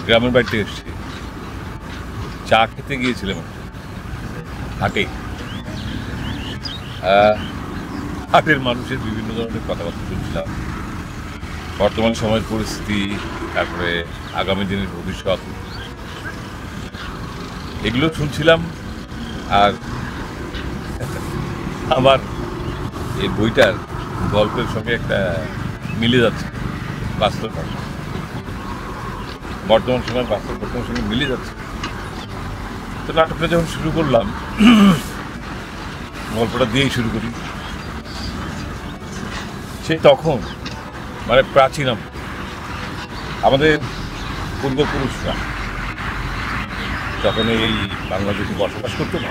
গ্রামের বাড়িতে এসেছি, চা খেতে গিয়েছিলাম হাটে। হাটের মানুষের বিভিন্ন ধরনের কথাবার্তা শুনছিলাম, বর্তমান সময়ের পরিস্থিতি, তারপরে আগামী দিনের ভবিষ্যৎ, এগুলো শুনছিলাম। আর আমার এই বইটার গল্পের সঙ্গে একটা মিলে যাচ্ছে, বাস্তব বর্তমান সময়ের বাস্তব ঘটনার সঙ্গে মিলে যাচ্ছে। তো নাটকটা যখন শুরু করলাম, গল্পটা দিয়েই শুরু করি। সে তখন মানে প্রাচীন আমাদের পূর্বপুরুষরা তখন এই বাংলাদেশে বসবাস করতো না।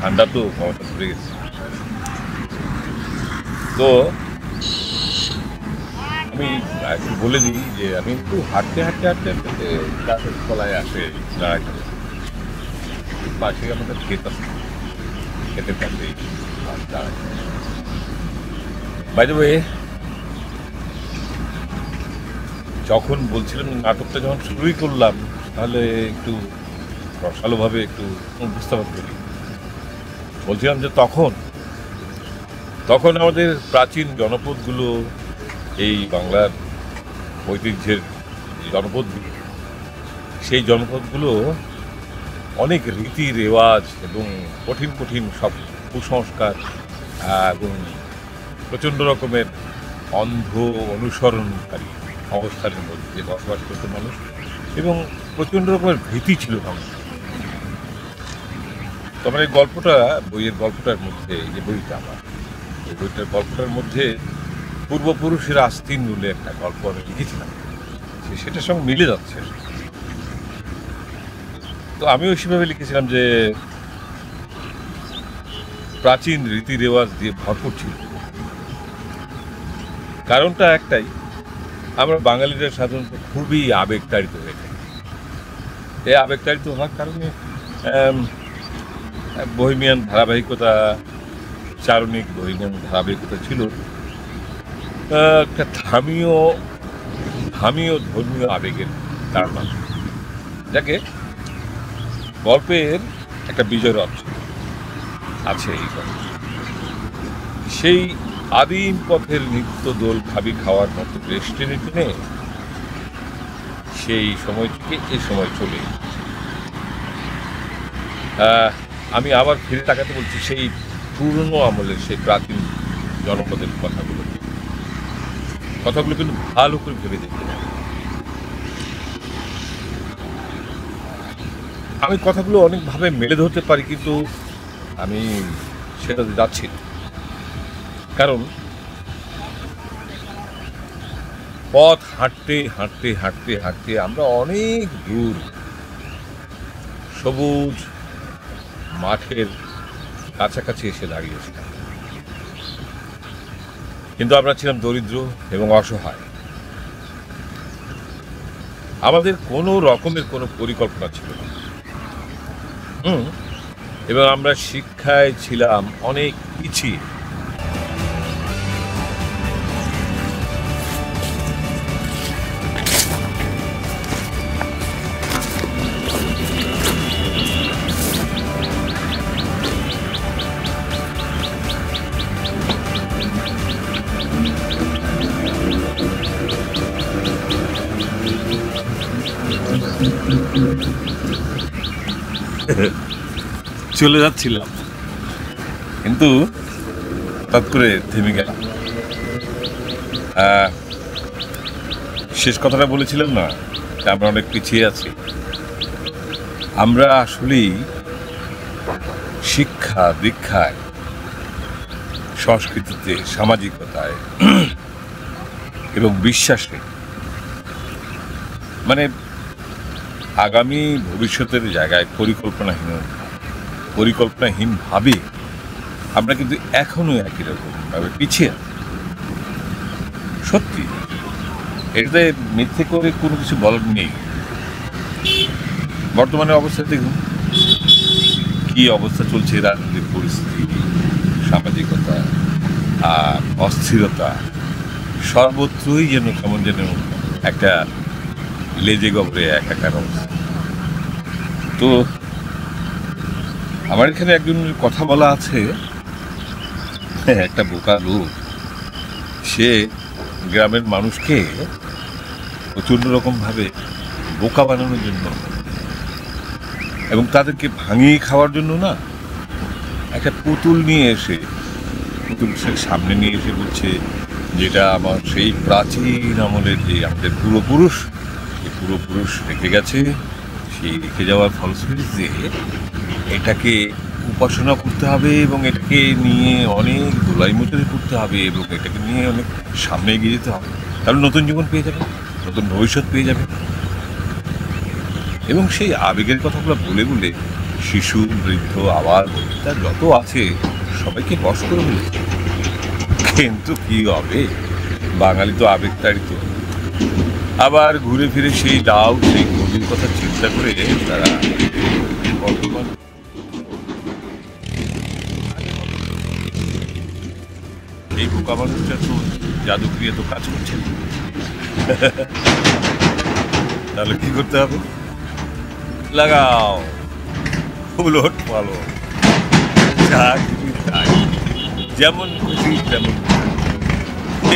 ঠান্ডা তো ক্ষমতা ধরে গেছে। তো আমি একটু বলে দিই যে আমি একটু হাঁটতে হাঁটতে হাঁটতে হাঁটতে গাছের তলায় আসে দাঁড়াইতে, পাশে আমাদের ক্ষেত আছে, ক্ষেতের কাছে দাঁড়াই। বাই দ্য ওয়ে, যখন বলছিলাম নাটকটা যখন শুরুই করলাম, তাহলে একটু রসালোভাবে একটু উপস্থাপন করি। বলছিলাম যে তখন আমাদের প্রাচীন জনপদগুলো, এই বাংলার ঐতিহ্যের জনপদগুলো, সেই জনপদগুলো অনেক রীতি রেওয়াজ এবং কঠিন কঠিন সব কুসংস্কার এবং প্রচণ্ড রকমের অন্ধ অনুসরণকারী অবস্থানের মধ্যে বসবাস করত মানুষ, এবং প্রচণ্ড রকমের ভীতি ছিল মানুষ। তোমার এই গল্পটা, বইয়ের গল্পটার মধ্যে, যে বইটা আমার, এই বইটার গল্পটার মধ্যে পূর্বপুরুষের আস্তিন বলে একটা গল্প আমি লিখেছিলাম, সেটার সঙ্গে মিলে যাচ্ছে। তো আমিও সেভাবে লিখেছিলাম যে প্রাচীন রীতি রেওয়াজ দিয়ে ভরপুর ছিল। কারণটা একটাই, আমরা বাঙালিরা সাধারণত খুবই আবেগতাড়িত হয়ে থাকি। এই আবেগতাড়িত হওয়ার কারণে বহিমিয়ান ধারাবাহিকতা, চারণিক বহিমিয়ান ধারাবাহিকতা ছিল, একটা ধামীয় ধর্মীয় আবেগের ধারণা, যাকে গল্পের একটা বিজয় রথ আছে। এই গল্প সেই আদিম পথের নিত্য দোল খাবি খাওয়ার মতো রেশ টেনে টেনে সেই সময় থেকে এ সময় চলে। আমি আবার ফিরে তাকাতে বলছি সেই পুরনো আমলের সেই প্রাচীন জনপদের কথাগুলো কিন্তু ভালো করে ভেবে দেখতে হবে। আমি কথাগুলো অনেকভাবে মেলে ধরতে পারি, কিন্তু আমি সেটাতে যাচ্ছি না। কারণ পথ হাঁটতে হাঁটতে হাঁটতে হাঁটতে আমরা অনেক দূর সবুজ মাঠের কাছাকাছি এসে দাঁড়িয়েছিলাম, কিন্তু আমরা ছিলাম দরিদ্র এবং অসহায়। আমাদের কোনো রকমের কোনো পরিকল্পনা ছিল না, এবং আমরা শিক্ষায় ছিলাম অনেক পিছিয়ে। চলে যাচ্ছিলাম, কিন্তু হঠাৎ করে থেমে গেলাম। শেষ কথাটা বলেছিলাম না, আমরা অনেক পিছিয়ে আছি। আমরা আসলেই শিক্ষা দীক্ষায়, সংস্কৃতিতে, সামাজিকতায় এবং বিশ্বাসে, মানে আগামী ভবিষ্যতের জায়গায় পরিকল্পনাহীনভাবে আমরা কিন্তু এখনো একই রকমভাবে পিছিয়ে। সত্যি, এটাতে মিথ্যে করে কোনো কিছু বলার নেই। বর্তমানে অবস্থা দেখুন কি অবস্থা চলছে, রাজনৈতিক পরিস্থিতি, সামাজিকতা আর অস্থিরতা, সর্বত্রই যেন কেমন যেন একটা লেজে গবরে একাকার অবস্থা। তো আমার এখানে একজনের কথা বলা আছে, একটা বোকা লোক, সে গ্রামের মানুষকে প্রচণ্ড রকমভাবে বোকা বানানোর জন্য এবং তাদেরকে ভাঙিয়ে খাওয়ার জন্য না একটা পুতুল নিয়ে এসে পুতুলের সামনে নিয়ে এসে বলছে, যেটা আমার সেই প্রাচীন আমলের যে আমাদের পূর্বপুরুষ, সেই পূর্বপুরুষ রেখে গেছে, সেই রেখে যাওয়ার ফলশ্রুতিতে এটাকে উপাসনা করতে হবে এবং এটাকে নিয়ে অনেক ধুলাই মুচড়ি করতে হবে এবং এটাকে নিয়ে অনেক সামনে এগিয়ে যেতে হবে, তাহলে নতুন জীবন পেয়ে যাবে, নতুন ভবিষ্যৎ পেয়ে যাবে। এবং সেই আবেগের কথাগুলো বলে বলে শিশু, বৃদ্ধ, আবার তার যত আছে সবাইকে বশ করে ফেলেছে। কিন্তু কি হবে, বাঙালি তো আবেগ তাড়িত। আবার ঘুরে ফিরে সেই দাও সেই গরুর কথা চিন্তা করে তারা বর্তমান এই বোকা মানুষটা তো জাদুক্রিয়া তো কাজ করছে না। তাহলে কি করতে হবে? লাগাও উলট পালো, যা খুশি তাই, যেমন খুশি তেমন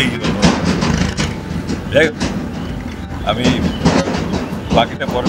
এই রকম। যাই হোক, আমি বাকিটা পরে